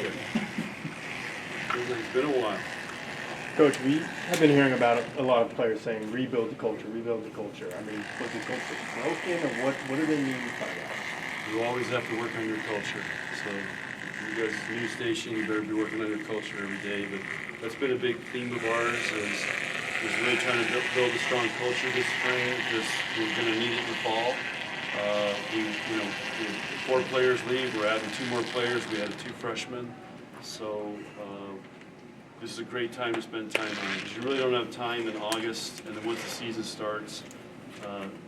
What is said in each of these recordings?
good. Feels like it's been a while. Coach, we have been hearing about a lot of players saying rebuild the culture, rebuild the culture. I mean, was the culture broken, or what do they mean by that? You always have to work on your culture. So you guys, new station, you better be working on your culture every day. But that's been a big theme of ours is really trying to build a strong culture this spring because we're going to need it in the fall. If 4 players leave, we're adding 2 more players. We added 2 freshmen. So this is a great time to spend time on it because you really don't have time in August, and then once the season starts,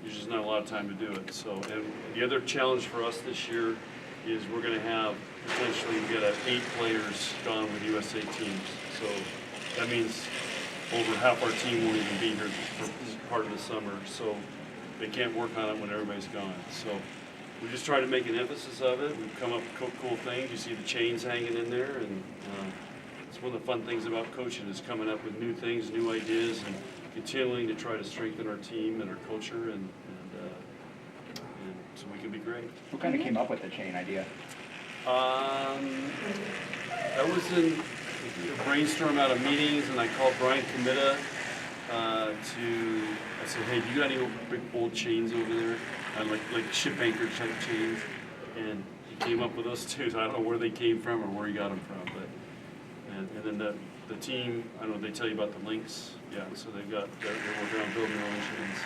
there's just not a lot of time to do it. So, and the other challenge for us this year is we're going to have potentially get 8 players gone with USA teams. So that means over half our team won't even be here for part of the summer. So they can't work on it when everybody's gone. So we just try to make an emphasis of it. We've come up with cool things. You see the chains hanging in there, and it's one of the fun things about coaching is coming up with new things, new ideas, and continuing to try to strengthen our team and our culture, and so we can be great. Who kind of came up with the chain idea? That was in a brainstorm out of meetings, and I called Brian Committa I said, hey, do you got any big old chains over there? Like ship anchor type chains. And he came up with those 2. So I don't know where they came from or where he got them from. But and then the team, I don't know, they tell you about the links. Yeah, so they're working on building their own chains.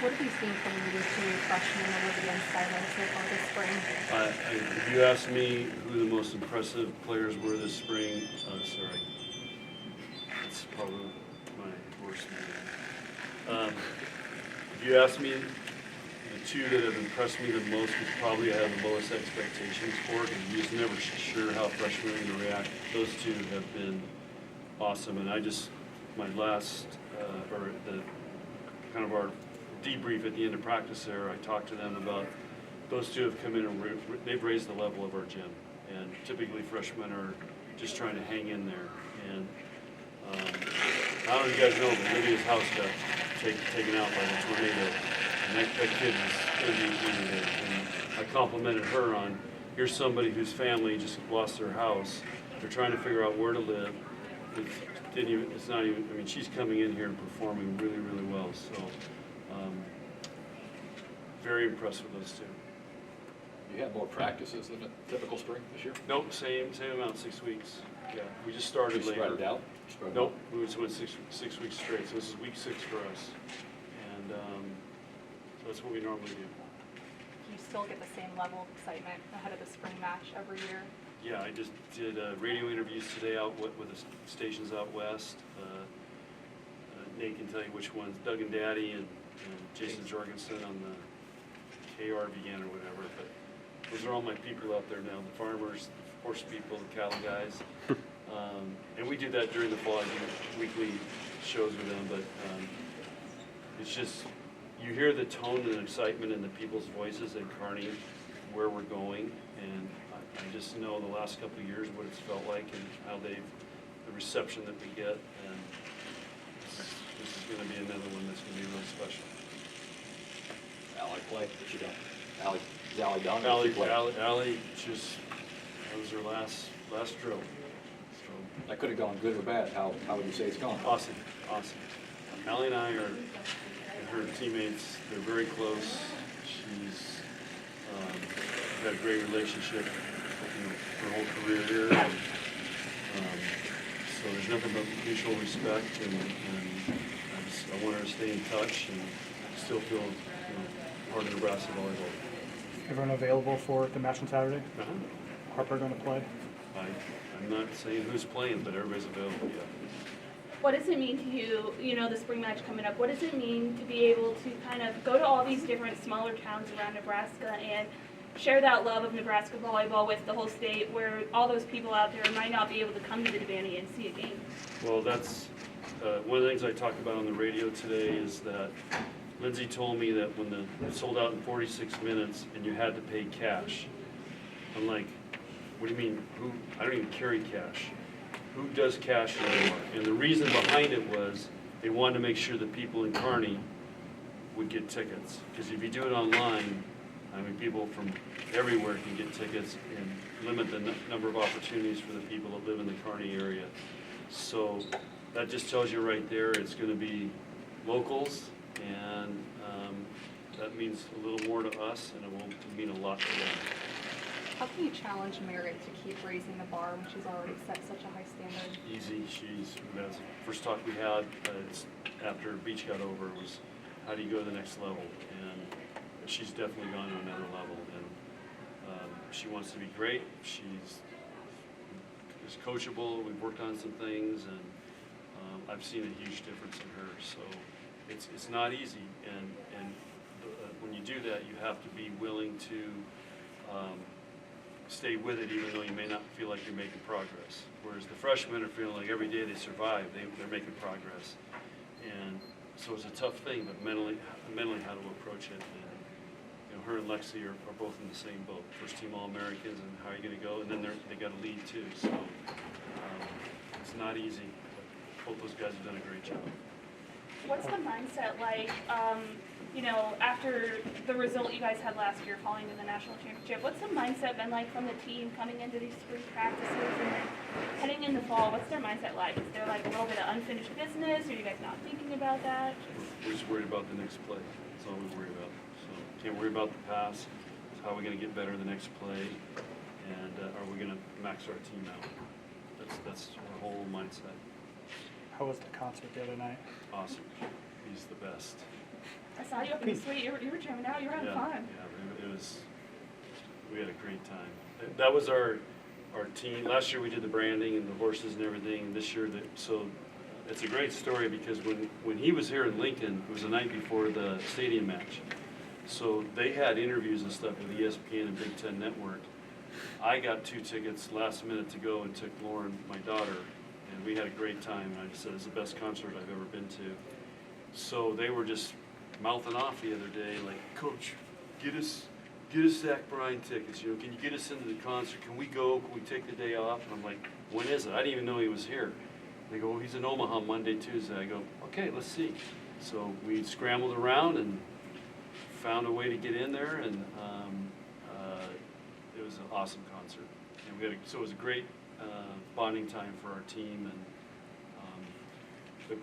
What have you seen from your 2 freshmen over the sidelines so far this spring? If you ask me who the most impressive players were this spring, sorry, that's probably my worst memory. If you ask me, the 2 that have impressed me the most is probably I have the lowest expectations for, because you're just never sure how freshmen are going to react. Those 2 have been awesome, and my last, or the kind of our debrief at the end of practice there, I talked to them about those 2 have come in and they've raised the level of our gym, and typically freshmen are just trying to hang in there. And I don't know if you guys know, but Lydia's house got taken out by the tornado, and that kid was 38 years old. And I complimented her on, here's somebody whose family just lost their house. They're trying to figure out where to live. It's not even, I mean, she's coming in here and performing really, really well. So very impressed with those 2. You had more practices than a typical spring this year? Nope, same amount, 6 weeks. Yeah, we just started later. Spread it out? Nope, we just went six weeks straight. So this is week 6 for us, and so that's what we normally do. Do you still get the same level of excitement ahead of the spring match every year? Yeah, I just did radio interviews today out with the stations out west. Nate can tell you which ones, Doug and Daddy and Jason Jorgensen on the KRVN or whatever, but those are all my people out there now, the farmers, the horse people, the cattle guys. And we do that during the fall. I do weekly shows with them, but it's just, you hear the tone and excitement in the people's voices in Kearney, where we're going, and I just know the last couple of years what it's felt like and how the reception that we get, and this is going to be another one that's going to be really special. Allie play, but you don't. Is Allie done? Allie just, that was her last drill. So that could have gone good or bad. How would you say it's gone? Awesome. Allie and I are, and her teammates, they're very close. She's had a great relationship her whole career here. And, so there's nothing but mutual respect, and I want her to stay in touch and still feel part of Nebraska volleyball. Everyone available for the match on Saturday? Harper going to play? I'm not saying who's playing, but everybody's available, yeah. What does it mean to you, the spring match coming up, what does it mean to be able to kind of go to all these different smaller towns around Nebraska and share that love of Nebraska volleyball with the whole state, where all those people out there might not be able to come to the Devaney and see a game? Well, that's one of the things I talked about on the radio today is that Lindsay told me that when it sold out in 46 minutes and you had to pay cash. I'm like, what do you mean? I don't even carry cash. Who does cash anymore? And the reason behind it was they wanted to make sure that people in Kearney would get tickets. Because if you do it online, I mean, people from everywhere can get tickets and limit the number of opportunities for the people that live in the Kearney area. So that just tells you right there, it's going to be locals, and that means a little more to us, and it will mean a lot to them. How can you challenge Merritt to keep raising the bar when she's already set such a high standard? Easy. That's the first talk we had after Beach got over was, how do you go to the next level? And she's definitely gone to another level, and she wants to be great. She's coachable. We've worked on some things, and I've seen a huge difference in her. So it's not easy, and when you do that, you have to be willing to stay with it, even though you may not feel like you're making progress. Whereas the freshmen are feeling like every day they survive, they're making progress. And so it's a tough thing, but mentally how to approach it. And, you know, her and Lexi are both in the same boat. First team All-Americans, and how are you going to go? And then they got a lead too. So it's not easy. But both those guys have done a great job. What's the mindset like, you know, after the result you guys had last year falling in the national championship? What's the mindset been like from the team coming into these spring practices and then heading into fall? What's their mindset like? Is there like a little bit of unfinished business? Are you guys not thinking about that? We're just worried about the next play. That's all we worry about. So can't worry about the pass. It's how are we going to get better in the next play, and are we going to max our team out? That's our whole mindset. How was the concert the other night? Awesome. He's the best. I saw you up in the suite. You were jamming out. You were having fun. Yeah, it was. We had a great time. That was our team. Last year we did the branding and the horses and everything. And this year, so it's a great story because when he was here in Lincoln, it was the night before the stadium match. So they had interviews and stuff with ESPN and Big Ten Network. I got 2 tickets last minute to go and took Lauren, my daughter, and we had a great time. And I just said it's the best concert I've ever been to. So they were just mouthing off the other day, like, Coach, get us Zach Bryan tickets. You know, can you get us into the concert? Can we go? Can we take the day off? And I'm like, when is it? I didn't even know he was here. They go, well, he's in Omaha Monday, Tuesday. I go, okay, let's see. So we scrambled around and found a way to get in there, and it was an awesome concert. And so it was a great bonding time for our team. And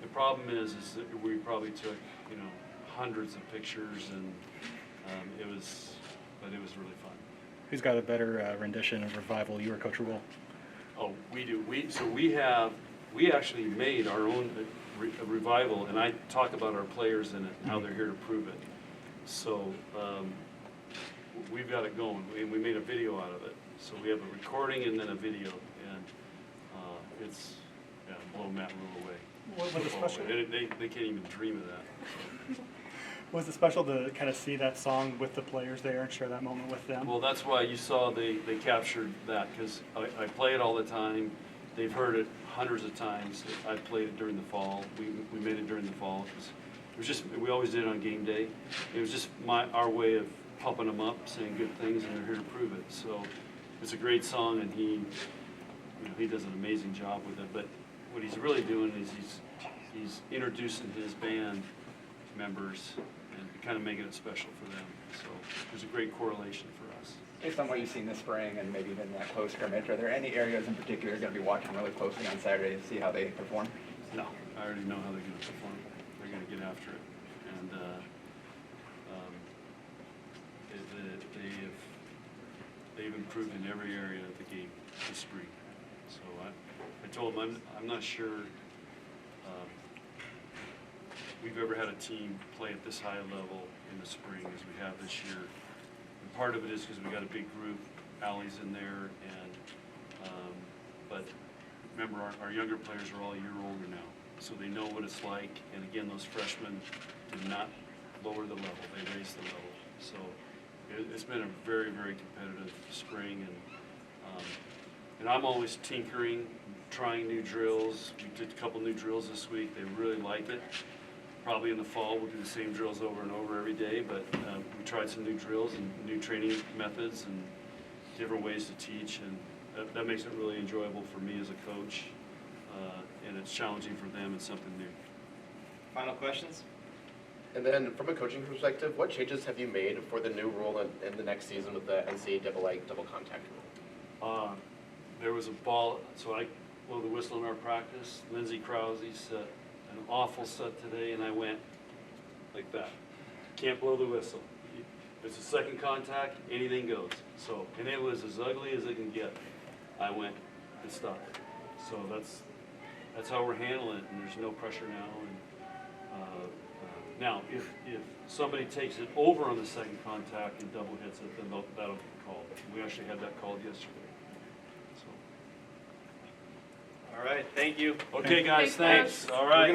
the problem is that we probably took, you know, hundreds of pictures, and it was really fun. Who's got a better rendition of Revival, you or Coach Rule? Oh, we do. We actually made our own Revival, and I talk about our players in it and how they're here to prove it. So we've got it going. We made a video out of it. So we have a recording and then a video, and it's blow Matt Rule away. What was it special? They can't even dream of that. Was it special to kind of see that song with the players there and share that moment with them? Well, that's why you saw they captured that, because I play it all the time. They've heard it hundreds of times. I played it during the fall. We made it during the fall. It was just, we always did it on game day. It was just our way of pumping them up, saying good things, and they're here to prove it. So it's a great song, and he does an amazing job with it. But what he's really doing is he's introducing his band members and kind of making it special for them. So there's a great correlation for us. Based on what you've seen this spring and maybe even that close scrimmage, are there any areas in particular you're going to be watching really closely on Saturday to see how they perform? No, I already know how they're going to perform. They're going to get after it, and they've improved in every area of the game this spring. So I told them I'm not sure we've ever had a team play at this high level in the spring as we have this year. And part of it is because we got a big group. Allie's in there, and but remember our younger players are all a year older now, so they know what it's like. And again, those freshmen did not lower the level; they raised the level. So it's been a very, very competitive spring, and I'm always tinkering, trying new drills. We did a couple new drills this week. They really like it. Probably in the fall we'll do the same drills over and over every day, but we tried some new drills and new training methods and different ways to teach, and that makes it really enjoyable for me as a coach, and it's challenging for them. It's something new. Final questions? And then from a coaching perspective, what changes have you made for the new rule in the next season with the NCAA double contact rule? There was a ball, so I blew the whistle in our practice. Lindsey Krause set an awful set today, and I went like that. Can't blow the whistle. If it's a second contact, anything goes. So, and it was as ugly as it can get. I went and stopped it. So that's how we're handling it, and there's no pressure now. And now, if somebody takes it over on the second contact and double hits it, then that'll be called. We actually had that called yesterday. So. All right, thank you. Okay, guys, Thanks, thanks. All right.